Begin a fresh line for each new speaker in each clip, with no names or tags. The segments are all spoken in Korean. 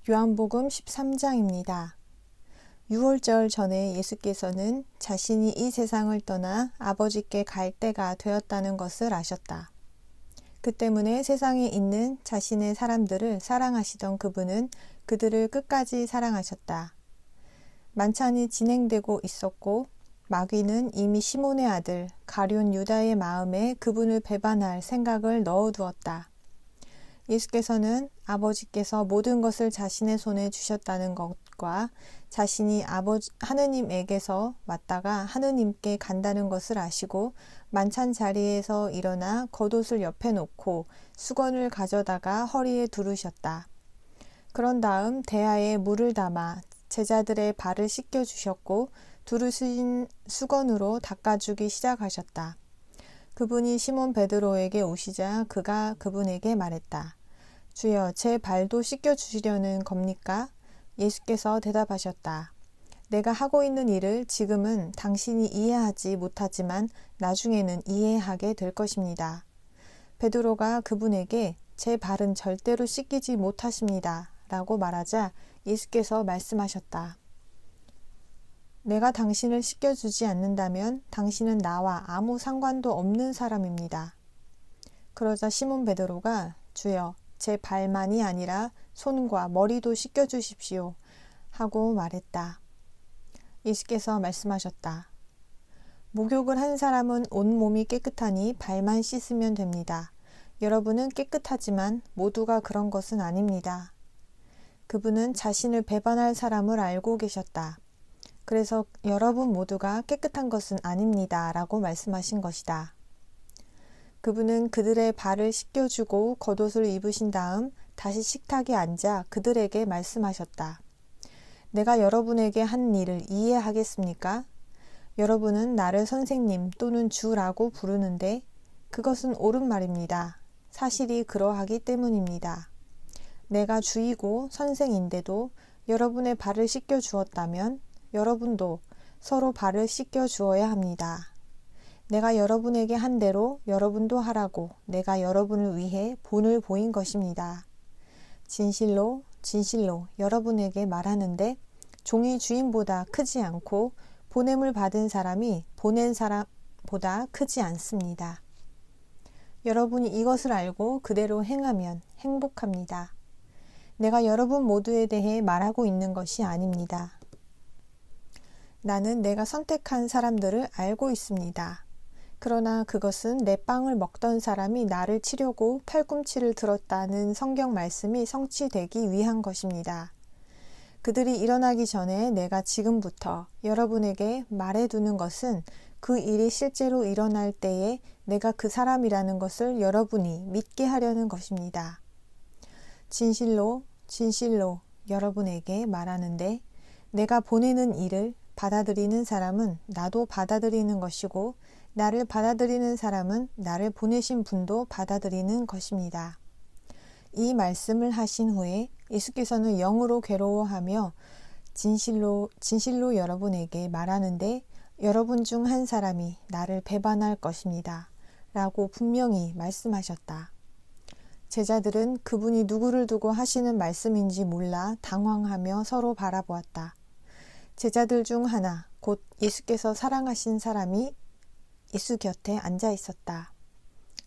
요한복음 13장입니다. 6월절 전에 예수께서는 자신이 이 세상을 떠나 아버지께 갈 때가 되었다는 것을 아셨다. 그 때문에 세상에 있는 자신의 사람들을 사랑하시던 그분은 그들을 끝까지 사랑하셨다. 만찬이 진행되고 있었고 마귀는 이미 시몬의 아들 가룟 유다의 마음에 그분을 배반할 생각을 넣어두었다. 예수께서는 아버지께서 모든 것을 자신의 손에 주셨다는 것과 자신이 하느님에게서 왔다가 하느님께 간다는 것을 아시고 만찬 자리에서 일어나 겉옷을 옆에 놓고 수건을 가져다가 허리에 두르셨다. 그런 다음 대야에 물을 담아 제자들의 발을 씻겨 주셨고 두르신 수건으로 닦아주기 시작하셨다. 그분이 시몬 베드로에게 오시자 그가 그분에게 말했다. 주여, 제 발도 씻겨주시려는 겁니까? 예수께서 대답하셨다. 내가 하고 있는 일을 지금은 당신이 이해하지 못하지만 나중에는 이해하게 될 것입니다. 베드로가 그분에게 제 발은 절대로 씻기지 못하십니다. 라고 말하자 예수께서 말씀하셨다. 내가 당신을 씻겨주지 않는다면 당신은 나와 아무 상관도 없는 사람입니다. 그러자 시몬 베드로가 주여, 제 발만이 아니라 손과 머리도 씻겨주십시오 하고 말했다. 예수께서 말씀하셨다. 목욕을 한 사람은 온몸이 깨끗하니 발만 씻으면 됩니다. 여러분은 깨끗하지만 모두가 그런 것은 아닙니다. 그분은 자신을 배반할 사람을 알고 계셨다. 그래서 여러분 모두가 깨끗한 것은 아닙니다. 라고 말씀하신 것이다. 그분은 그들의 발을 씻겨주고 겉옷을 입으신 다음 다시 식탁에 앉아 그들에게 말씀하셨다. 내가 여러분에게 한 일을 이해하겠습니까? 여러분은 나를 선생님 또는 주라고 부르는데 그것은 옳은 말입니다. 사실이 그러하기 때문입니다. 내가 주이고 선생인데도 여러분의 발을 씻겨 주었다면 여러분도 서로 발을 씻겨 주어야 합니다. 내가 여러분에게 한 대로 여러분도 하라고 내가 여러분을 위해 본을 보인 것입니다. 진실로 진실로 여러분에게 말하는데 종이 주인보다 크지 않고 보냄을 받은 사람이 보낸 사람보다 크지 않습니다. 여러분이 이것을 알고 그대로 행하면 행복합니다. 내가 여러분 모두에 대해 말하고 있는 것이 아닙니다. 나는 내가 선택한 사람들을 알고 있습니다. 그러나 그것은 내 빵을 먹던 사람이 나를 치려고 팔꿈치를 들었다는 성경 말씀이 성취되기 위한 것입니다. 그들이 일어나기 전에 내가 지금부터 여러분에게 말해두는 것은 그 일이 실제로 일어날 때에 내가 그 사람이라는 것을 여러분이 믿게 하려는 것입니다. 진실로 진실로 여러분에게 말하는데 내가 보내는 일을 받아들이는 사람은 나도 받아들이는 것이고 나를 받아들이는 사람은 나를 보내신 분도 받아들이는 것입니다. 이 말씀을 하신 후에 예수께서는 영으로 괴로워하며 진실로 진실로 여러분에게 말하는데 여러분 중 한 사람이 나를 배반할 것입니다. 라고 분명히 말씀하셨다. 제자들은 그분이 누구를 두고 하시는 말씀인지 몰라 당황하며 서로 바라보았다. 제자들 중 하나, 곧 예수께서 사랑하신 사람이 예수 곁에 앉아 있었다.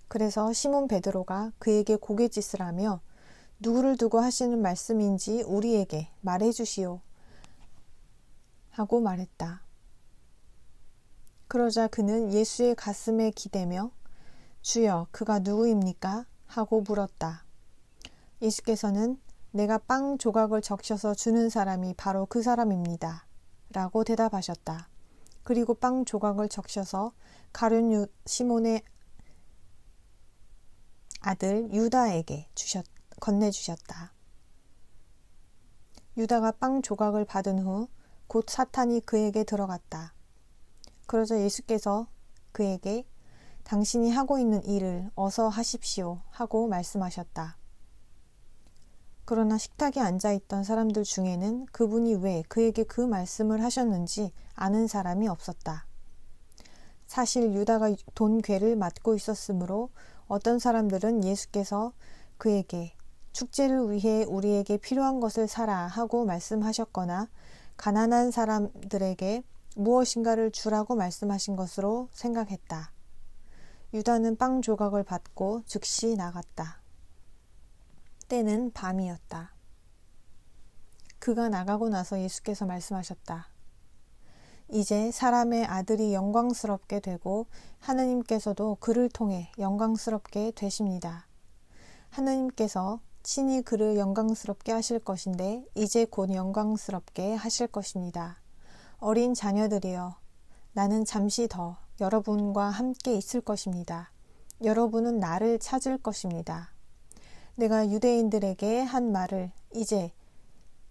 그래서 시몬 베드로가 그에게 고갯짓을 하며 누구를 두고 하시는 말씀인지 우리에게 말해 주시오 하고 말했다. 그러자 그는 예수의 가슴에 기대며 주여, 그가 누구입니까? 하고 물었다. 예수께서는 내가 빵 조각을 적셔서 주는 사람이 바로 그 사람입니다. 라고 대답하셨다. 그리고 빵 조각을 적셔서 가룟 시몬의 아들 유다에게 건네주셨다. 유다가 빵 조각을 받은 후 곧 사탄이 그에게 들어갔다. 그러자 예수께서 그에게 당신이 하고 있는 일을 어서 하십시오 하고 말씀하셨다. 그러나 식탁에 앉아있던 사람들 중에는 그분이 왜 그에게 그 말씀을 하셨는지 아는 사람이 없었다. 사실 유다가 돈 괴를 맡고 있었으므로 어떤 사람들은 예수께서 그에게 축제를 위해 우리에게 필요한 것을 사라 하고 말씀하셨거나 가난한 사람들에게 무엇인가를 주라고 말씀하신 것으로 생각했다. 유다는 빵 조각을 받고 즉시 나갔다. 때는 밤이었다. 그가 나가고 나서 예수께서 말씀하셨다. 이제 사람의 아들이 영광스럽게 되고 하느님께서도 그를 통해 영광스럽게 되십니다. 하느님께서 친히 그를 영광스럽게 하실 것인데 이제 곧 영광스럽게 하실 것입니다. 어린 자녀들이여, 나는 잠시 더 여러분과 함께 있을 것입니다. 여러분은 나를 찾을 것입니다. 내가 유대인들에게 한 말을 이제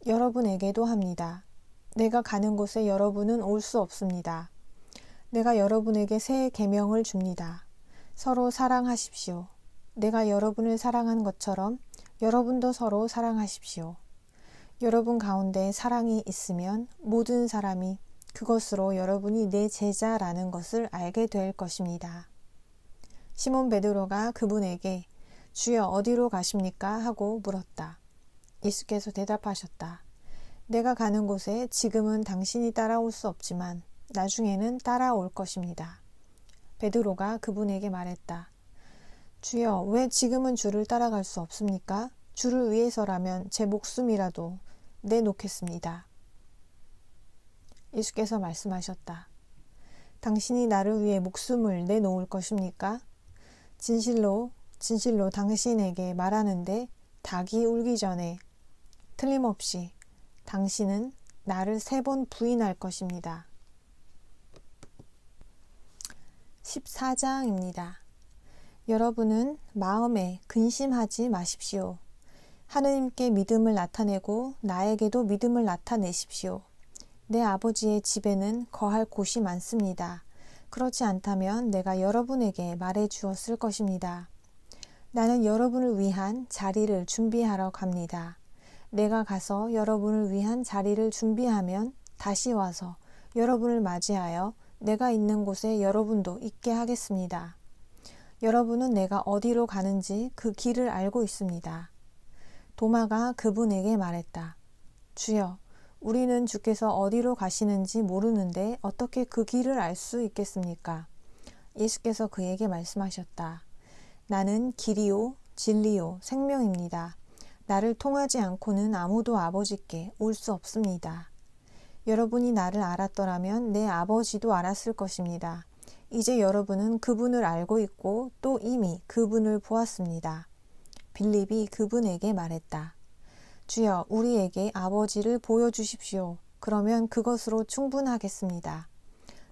여러분에게도 합니다. 내가 가는 곳에 여러분은 올 수 없습니다. 내가 여러분에게 새 계명을 줍니다. 서로 사랑하십시오. 내가 여러분을 사랑한 것처럼 여러분도 서로 사랑하십시오. 여러분 가운데 사랑이 있으면 모든 사람이 그것으로 여러분이 내 제자라는 것을 알게 될 것입니다. 시몬 베드로가 그분에게 주여 어디로 가십니까? 하고 물었다. 예수께서 대답하셨다. 내가 가는 곳에 지금은 당신이 따라올 수 없지만 나중에는 따라올 것입니다. 베드로가 그분에게 말했다. 주여, 왜 지금은 주를 따라갈 수 없습니까? 주를 위해서라면 제 목숨이라도 내놓겠습니다. 예수께서 말씀하셨다. 당신이 나를 위해 목숨을 내놓을 것입니까? 진실로 진실로 당신에게 말하는데 닭이 울기 전에 틀림없이 당신은 나를 3번 부인할 것입니다. 14장입니다. 여러분은 마음에 근심하지 마십시오. 하느님께 믿음을 나타내고 나에게도 믿음을 나타내십시오. 내 아버지의 집에는 거할 곳이 많습니다. 그렇지 않다면 내가 여러분에게 말해 주었을 것입니다. 나는 여러분을 위한 자리를 준비하러 갑니다. 내가 가서 여러분을 위한 자리를 준비하면 다시 와서 여러분을 맞이하여 내가 있는 곳에 여러분도 있게 하겠습니다. 여러분은 내가 어디로 가는지 그 길을 알고 있습니다. 도마가 그분에게 말했다. 주여, 우리는 주께서 어디로 가시는지 모르는데 어떻게 그 길을 알 수 있겠습니까? 예수께서 그에게 말씀하셨다. 나는 길이요, 진리요, 생명입니다. 나를 통하지 않고는 아무도 아버지께 올 수 없습니다. 여러분이 나를 알았더라면 내 아버지도 알았을 것입니다. 이제 여러분은 그분을 알고 있고 또 이미 그분을 보았습니다. 빌립이 그분에게 말했다. 주여, 우리에게 아버지를 보여주십시오. 그러면 그것으로 충분하겠습니다.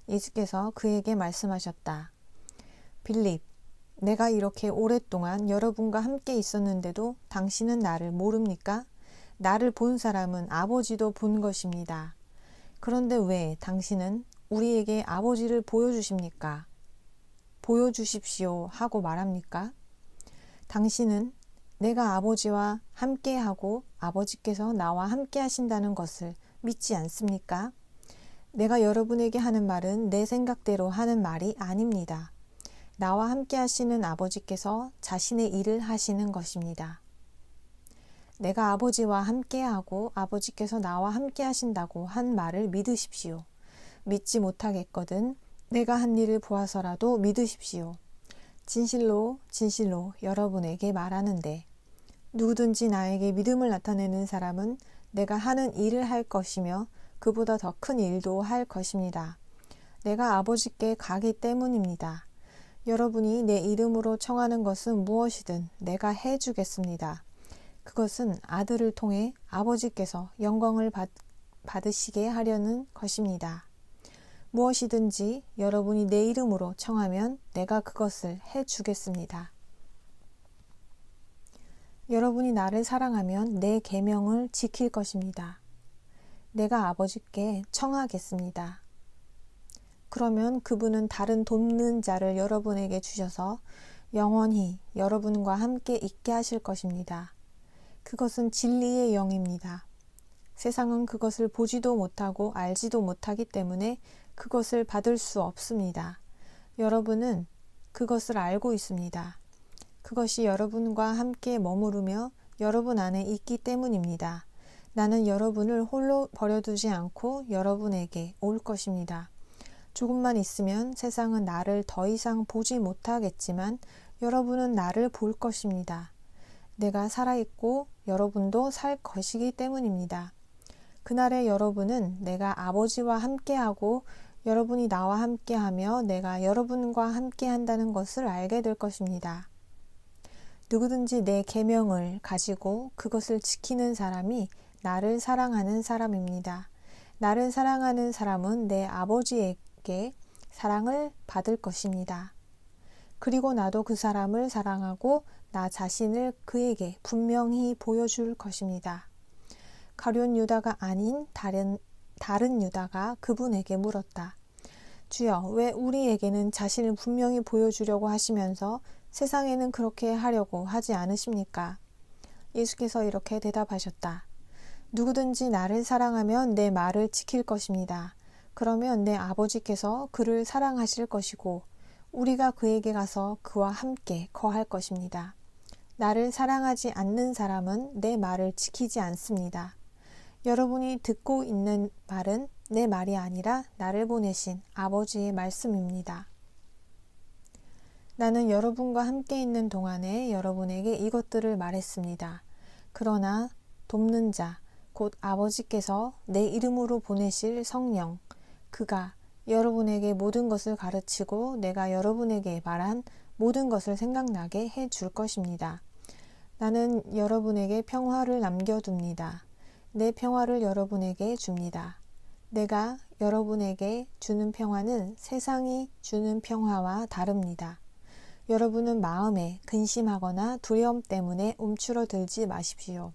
예수께서 그에게 말씀하셨다. 빌립, 내가 이렇게 오랫동안 여러분과 함께 있었는데도 당신은 나를 모릅니까? 나를 본 사람은 아버지도 본 것입니다. 그런데 왜 당신은 우리에게 아버지를 보여주십니까? 보여주십시오 하고 말합니까? 당신은 내가 아버지와 함께하고 아버지께서 나와 함께 하신다는 것을 믿지 않습니까? 내가 여러분에게 하는 말은 내 생각대로 하는 말이 아닙니다. 나와 함께 하시는 아버지께서 자신의 일을 하시는 것입니다. 내가 아버지와 함께하고 아버지께서 나와 함께 하신다고 한 말을 믿으십시오. 믿지 못하겠거든 내가 한 일을 보아서라도 믿으십시오. 진실로 진실로 여러분에게 말하는데 누구든지 나에게 믿음을 나타내는 사람은 내가 하는 일을 할 것이며 그보다 더 큰 일도 할 것입니다. 내가 아버지께 가기 때문입니다. 여러분이 내 이름으로 청하는 것은 무엇이든 내가 해주겠습니다. 그것은 아들을 통해 아버지께서 영광을 받으시게 하려는 것입니다. 무엇이든지 여러분이 내 이름으로 청하면 내가 그것을 해주겠습니다. 여러분이 나를 사랑하면 내 계명을 지킬 것입니다. 내가 아버지께 청하겠습니다. 그러면 그분은 다른 돕는 자를 여러분에게 주셔서 영원히 여러분과 함께 있게 하실 것입니다. 그것은 진리의 영입니다. 세상은 그것을 보지도 못하고 알지도 못하기 때문에 그것을 받을 수 없습니다. 여러분은 그것을 알고 있습니다. 그것이 여러분과 함께 머무르며 여러분 안에 있기 때문입니다. 나는 여러분을 홀로 버려두지 않고 여러분에게 올 것입니다. 조금만 있으면 세상은 나를 더 이상 보지 못하겠지만 여러분은 나를 볼 것입니다. 내가 살아있고 여러분도 살 것이기 때문입니다. 그날의 여러분은 내가 아버지와 함께하고 여러분이 나와 함께하며 내가 여러분과 함께한다는 것을 알게 될 것입니다. 누구든지 내 계명을 가지고 그것을 지키는 사람이 나를 사랑하는 사람입니다. 나를 사랑하는 사람은 내 아버지에게 사랑을 받을 것입니다. 그리고 나도 그 사람을 사랑하고 나 자신을 그에게 분명히 보여줄 것입니다. 가룟 유다가 아닌 다른 유다가 그분에게 물었다. 주여, 왜 우리에게는 자신을 분명히 보여주려고 하시면서 세상에는 그렇게 하려고 하지 않으십니까? 예수께서 이렇게 대답하셨다. 누구든지 나를 사랑하면 내 말을 지킬 것입니다. 그러면 내 아버지께서 그를 사랑하실 것이고 우리가 그에게 가서 그와 함께 거할 것입니다. 나를 사랑하지 않는 사람은 내 말을 지키지 않습니다. 여러분이 듣고 있는 말은 내 말이 아니라 나를 보내신 아버지의 말씀입니다. 나는 여러분과 함께 있는 동안에 여러분에게 이것들을 말했습니다. 그러나 돕는 자, 곧 아버지께서 내 이름으로 보내실 성령, 그가 여러분에게 모든 것을 가르치고 내가 여러분에게 말한 모든 것을 생각나게 해 줄 것입니다. 나는 여러분에게 평화를 남겨둡니다. 내 평화를 여러분에게 줍니다. 내가 여러분에게 주는 평화는 세상이 주는 평화와 다릅니다. 여러분은 마음에 근심하거나 두려움 때문에 움츠러들지 마십시오.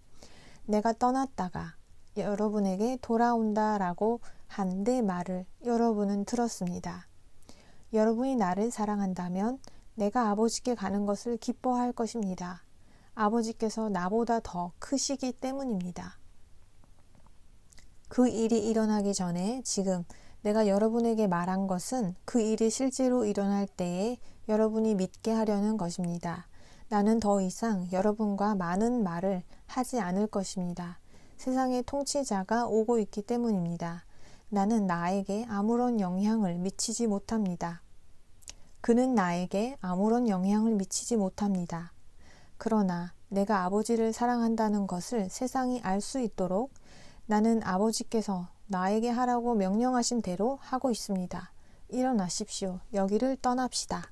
내가 떠났다가 여러분에게 돌아온다라고 한 내 말을 여러분은 들었습니다. 여러분이 나를 사랑한다면 내가 아버지께 가는 것을 기뻐할 것입니다. 아버지께서 나보다 더 크시기 때문입니다. 그 일이 일어나기 전에 지금 내가 여러분에게 말한 것은 그 일이 실제로 일어날 때에 여러분이 믿게 하려는 것입니다. 나는 더 이상 여러분과 많은 말을 하지 않을 것입니다. 세상의 통치자가 오고 있기 때문입니다. 나는 나에게 아무런 영향을 미치지 못합니다. 그는 나에게 아무런 영향을 미치지 못합니다. 그러나 내가 아버지를 사랑한다는 것을 세상이 알 수 있도록 나는 아버지께서 나에게 하라고 명령하신 대로 하고 있습니다. 일어나십시오. 여기를 떠납시다.